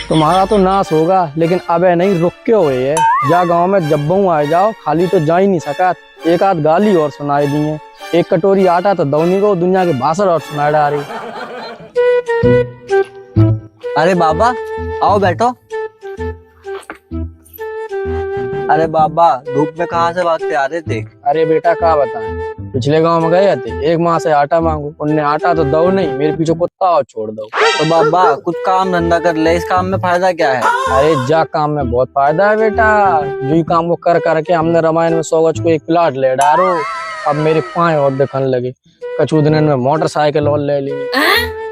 तुम्हारा तो नाश होगा, लेकिन अबे नहीं रुक के हुए है। जा गांव में जब बहू आ जाओ, खाली तो जा ही नहीं सका। एक आध गाली और सुनाई दी है। एक कटोरी आटा तो दौनी को दुनिया के भाषण और सुना डाली। अरे बाबा आओ बैठो। अरे बाबा धूप में कहाँ से भागते आ रहे थे? अरे बेटा क्या बताएं, पिछले गांव में गए थे, एक माह से आटा मांगू, उनने आटा तो दो नहीं, मेरे पीछे कुत्ता और छोड़ दो। तो बाबा कुछ काम धंधा कर ले, इस काम में फायदा क्या है? अरे जा काम में बहुत फायदा है बेटा। जो ही काम वो कर करके हमने रामायण में 100 गज को एक प्लाट ले डारो। अब मेरे पाँव और दिखने लगे। कछु दिन में मोटरसाइकिल और ले ली।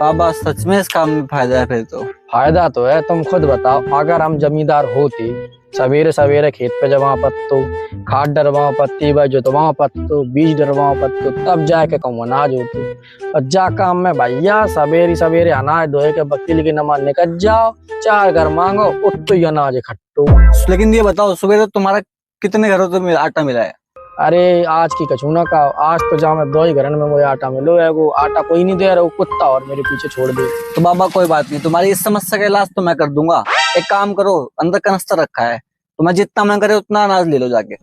बाबा सच में इस काम में फायदा है? फिर तो फायदा तो है, तुम खुद बताओ। अगर हम जमींदार होते, सवेरे सवेरे खेत पे जमा पत्तो, खाद डरवाओ पत्ती भाई जोतवाओ पत्तो, बीज डरवाओ पत्तो, तब जाके कहूँ अनाज होतो। और जा काम में भैया सवेरे सवेरे अनाज धोए के बकरी की नमाज निकल जाओ, 4 घर मांगो, उतो ही अनाज इकट्ठो। लेकिन ये बताओ सुबह तो तुम्हारा कितने घरों से आटा मिला है? अरे आज की कछूना का, आज तो जा मैं 2 ही घरन में मुझे आटा मिलो है। वो आटा कोई नहीं दे रहा, वो कुत्ता और मेरे पीछे छोड़ दे। तो बाबा कोई बात नहीं, तुम्हारी इस समस्या का इलाज तो मैं कर दूंगा। एक काम करो, अंदर कनस्तर रखा है, तुम्हें जितना मन करे उतना अनाज ले लो जाके।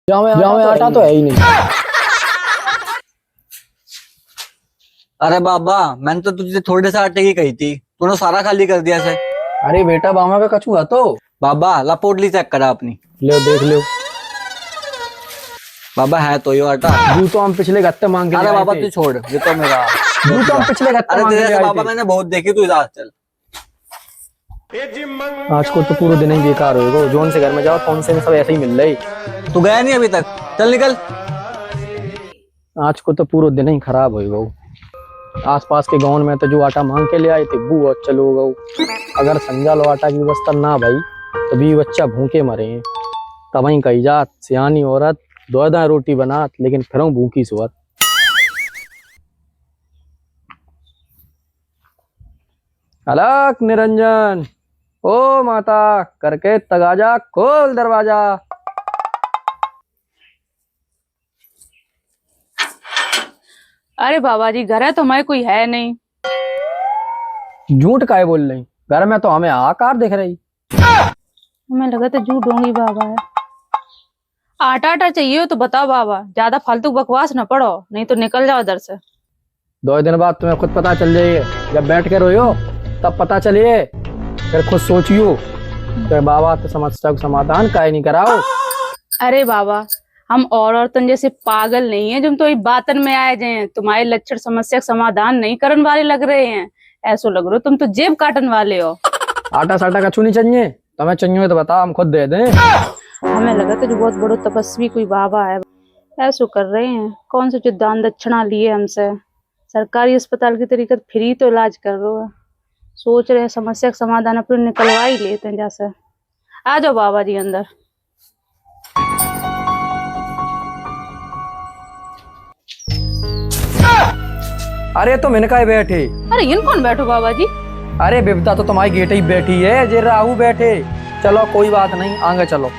जहाँ में आटा तो है ही नहीं। अरे बाबा मैंने तो तुझे थोड़े से आटे की कही थी, तूने सारा खाली कर दिया से। अरे बेटा बामा का कछू है तो। बाबा लपोटली चेक करा अपनी। ले देख लो बाबा है तो ये आटा। जू तो हम पिछले गत्ते मांग के अरे ले आए बाबा थे। तू छोड़, ये तो मेरा। जू तो हम पिछले गत्ते अरे मांग के तेरे ले से आए बाबा थे। मैंने बहुत देखी, तू इधर चल। आज को तो पूरा दिन ही बेकार होएगा। जोन से घर में जाओ, फोन से सब ऐसे ही मिल रही। तू गया नहीं अभी तक, चल निकल। आज को तो पूरा दिन ही खराब होएगा। आसपास के गांव में तो जो आटा मांग के ले आए थे वो अच्छा लोग। अगर समझा लो आटा की व्यवस्था ना भाई, तो भी बच्चा भूखे मरे हैं। तब ही कही जात सियानी औरत 2 रोटी बनात, लेकिन फिर भूखी सुअर। अलग निरंजन, ओ माता करके तगाजा खोल दरवाजा। अरे बाबा जी घर है तो हमारे कोई है नहीं। झूठ काहे बोल रही? घर में तो हमें आकार दिख रही। हमें लगा तो झूठ होंगी बाबा है। आटा आटा चाहिए हो तो बताओ बाबा, ज्यादा फालतू बकवास न पड़ो, नहीं तो निकल जाओ इधर से। 2 दिन बाद तुम्हें खुद पता चल जाइए। जब बैठ के रोयो तब पता चलिए, फिर खुद सोचियो तो बाबा तो समस्या का समाधान काहे नहीं कराओ। अरे बाबा हम और औरतन जैसे पागल नहीं है, जो तो बातन में आए जाए। तुम्हारे लक्षण समस्या का समाधान नहीं करने वाले लग रहे हैं। ऐसा लग रहा हो तुम तो जेब काटन वाले हो। आटा साटा कछु नहीं चाहिए, तुम्हें चाहिए तो बताओ, हम खुद दे दें। हमें लगा था जो बहुत बड़ो तपस्वी कोई बाबा है, ऐसा कर रहे हैं। कौन से जो दान दक्षिणा लिए हमसे, सरकारी अस्पताल की तरीके फ्री तो इलाज कर रहे है। सोच रहे हैं समस्या का समाधान अपने निकलवा ही लेते हैं। जैसे आ जाओ बाबा जी अंदर। अरे तुम इनका बैठे। अरे इन कौन बैठो बाबा जी? अरे बिपता तो तुम्हारी गेट ही बैठी है, जे राहु बैठे। चलो कोई बात नहीं, आगे चलो।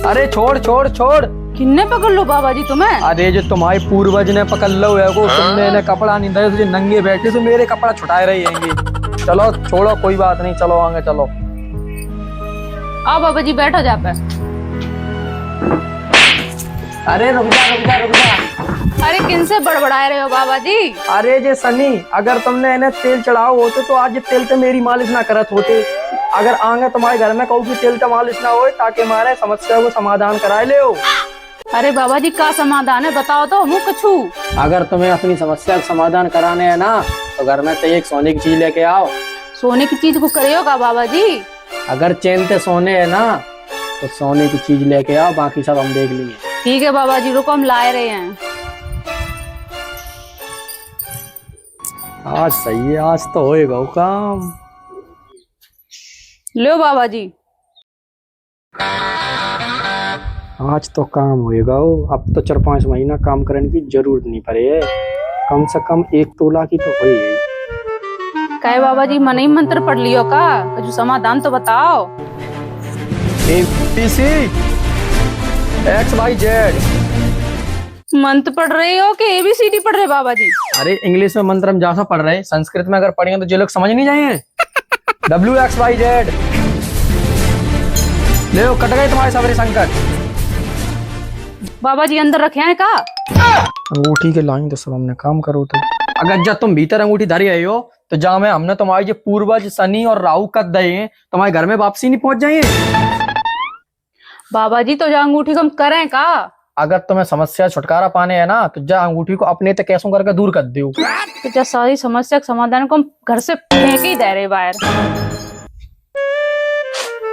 अरे छोड़ छोड़ छोड़। किन्ने पकड़ लो बाबा जी तुम्हें? अरे जो तुम्हारे पूर्वज ने पकड़ लो है वो, तुमने इन्हें कपड़ा नहीं दिया, तुझे नंगे बैठे तो मेरे कपड़ा छुटाए रहेंगे। चलो छोड़ो कोई बात नहीं, चलो आगे चलो। आओ बाबा जी बैठो जा पे। अरे रुक जा रुक जा रुक जा। अरे किनसे बड़बड़ाए रहे हो बाबा जी? अरे जे सनी, अगर तुमने इन्हें तेल चढ़ाओ होते तो आज ये तेल तो मेरी मालिश ना करत होते। अगर आगे तुम्हारे घर में कहूँ कि तेल तो मालिश ना हो, ताकि हमारे समस्या को समाधान कराए ले हो। अरे बाबा जी का समाधान है बताओ तो, मुँह कछू। अगर तुम्हें अपनी समस्या का समाधान कराने है ना, तो घर में तो एक सोने की चीज लेके आओ। सोने की चीज को करिएगा बाबा जी? अगर चैन से सोने है ना, तो सोने की चीज लेके आओ, बाकी सब हम देख लेंगे। ठीक है बाबा जी, रुको हम लाए रहे हैं। आज सही है, आज तो होएगा वो काम। लो बाबा जी। आज तो काम होएगा वो। अब तो 4-5 महीना काम करने की जरूरत नहीं पड़े। कम से कम 1 तोला की तो हो ही गई। कहे बाबा जी मन ही मंत्र पढ़ लियो का, कुछ समाधान तो बताओ। ABC XYZ। मंत्र पढ़ रहे हो कि ABCD पढ़ रहे बाबा जी? अरे इंग्लिश में मंत्र हम जहाँ पढ़ रहे हैं, संस्कृत में अगर पढ़ेंगे तो जो लोग समझ नहीं जाएंगे। WXYZ। ले कट गए तुम्हारे सारे संकट। बाबा जी अंदर रखे हैं का? अंगूठी के लाइन तो सब हमने काम करो तो। अगर जब तुम भीतर अंगूठी धरी आई हो तो जहाँ में हमने तुम्हारे जो पूर्वज शनि और राहु कद दए हैं, तुम्हारे घर में वापसी नहीं पहुंच जाइए। बाबा जी तो जा अंगूठी को हम करें का? अगर तुम्हें समस्या छुटकारा पाने है ना तो जा अंगूठी को अपने तक कैसों करके दूर कर दो। तो जा सारी समस्या के समाधान को हम घर से फेंक ही दे रहे बाहर।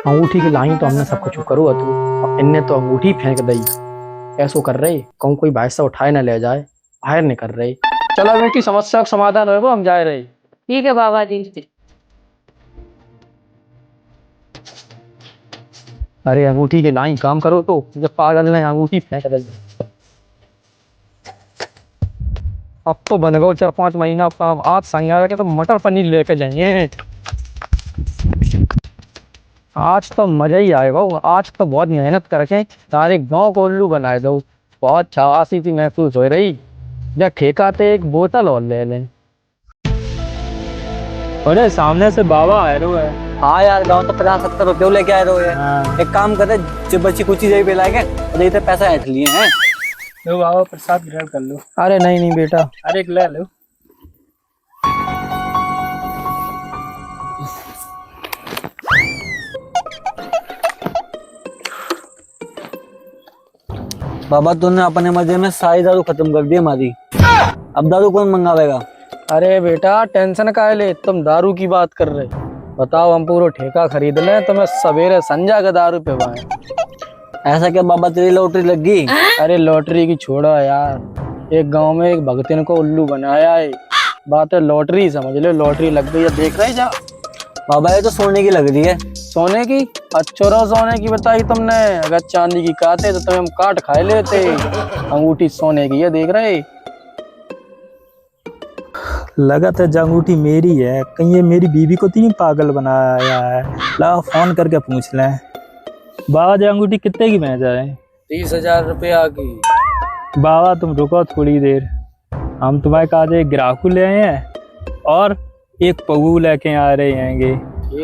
अंगूठी की लाइन तो हमने सब कुछ करो तू, इनने तो अंगूठी फेंक दई। ऐसो कर रहे कहूँ कोई भाई से उठाए ना ले जाए, बाहर नहीं कर रहे। चलो बेटी समस्या का समाधान हो हम जा रहे। ठीक है बाबा जी। अरे अंगूठी के लाइन काम करो तो, जब पागल ने अंगूठी फेंक दे। अब तो बन गो 4-5 महीना काम। आज संज्ञा के तो मटर पनीर लेके जाएंगे। आज तो मजा ही आएगा। आज तो बहुत मेहनत करके सारे गांव को उल्लू बनाए दो। बहुत छावासी सी महसूस हो रही। जब ठेकाते एक बोतल और ले लें। अरे सामने से बाबा आ रहे है। हाँ यार, गाँव तो 50-70 रुपये लेके आए रहे हाँ। एक काम करे, जो बच्ची कुछ चीजें भी लाएंगे और इतने पैसा ऐंठ लिए हैं। लो बाबा प्रसाद ग्रहण कर लो। अरे नहीं नहीं बेटा। अरे एक ले लो। बाबा तूने अपने मजे में सारी दारू खत्म कर दी हमारी। अब दारू कौन मंगावेगा? अरे बेटा टेंशन काहे ले, तुम दारू की बात कर रहे। बताओ हम पूरा ठेका खरीद लें तो मैं सवेरे संजा का दारू पिवाएं। ऐसा क्या बाबा, तेरी लॉटरी लग गई? अरे लॉटरी की छोड़ो यार, एक गांव में एक भगतिन को उल्लू बनाया है। बात है लॉटरी, समझ लो लॉटरी लग गई है। देख रहे जा बाबा ये तो सोने की लग रही है। सोने की? अच्छोरा सोने की बताई तुमने। अगर चांदी की कहते तो तुम्हें हम काट खाए लेते। अंगूठी सोने की है, देख रहे। लगा था अंगूठी मेरी है, कहीं ये मेरी बीवी को तो नहीं पागल बनाया है। ला फोन करके पूछ लें। बाबा जी अंगूठी कितने की बेचा है? 30,000 रुपया की। बाबा तुम रुको थोड़ी देर, हम तुम्हारे काज एक ग्राहक ले आए हैं और एक पगू लेके आ रहे हैंगे।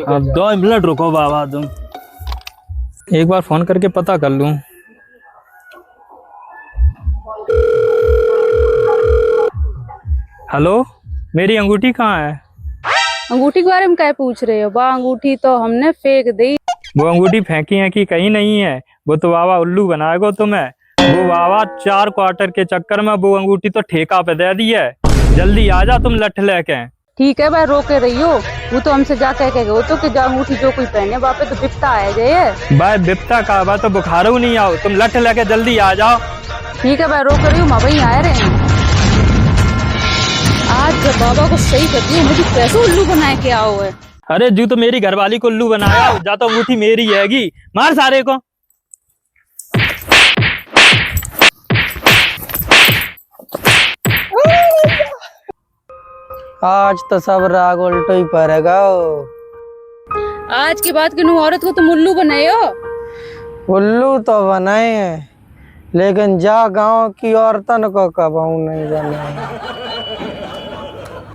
अब 2 मिनट रुको बाबा, तुम एक बार फोन करके पता कर लूं। हेलो, मेरी अंगूठी कहाँ है? अंगूठी के बारे में क्या पूछ रहे हो? बा अंगूठी तो हमने फेंक दी। वो अंगूठी फेंकी है कि कहीं नहीं है? वो तो बाबा उल्लू बनाएगा तुम्हें। वो बाबा 4 क्वार्टर के चक्कर में वो अंगूठी तो ठेका पे दे दी है। जल्दी आ जा तुम लठ लेके। ठीक है भाई, रोके रही हो। वो तो हमसे जा कह गए तो कि जा अंगूठी जो कोई पहने बापे तो बिपता आ जाए। भाई बिपता का बा तो बुखार नहीं आओ, तुम लठ लेके जल्दी आ जाओ। ठीक है भाई, रोक रही हूँ। वही आ रहे हैं। आज जब बाबा को सही कर दिया, मुझे कैसे उल्लू बनाए के आओ है। अरे जू तो मेरी घरवाली को उल्लू बनाया, जा तो अंगूठी मेरी हैगी। मार सारे को। आज तो सब राग उल्टो ही पड़ेगा। आज के बाद किन औरत को तुम उल्लू बनाए हो? उल्लू तो बनाए हैं, लेकिन जा गांव की औरतन को कब नहीं बनाए।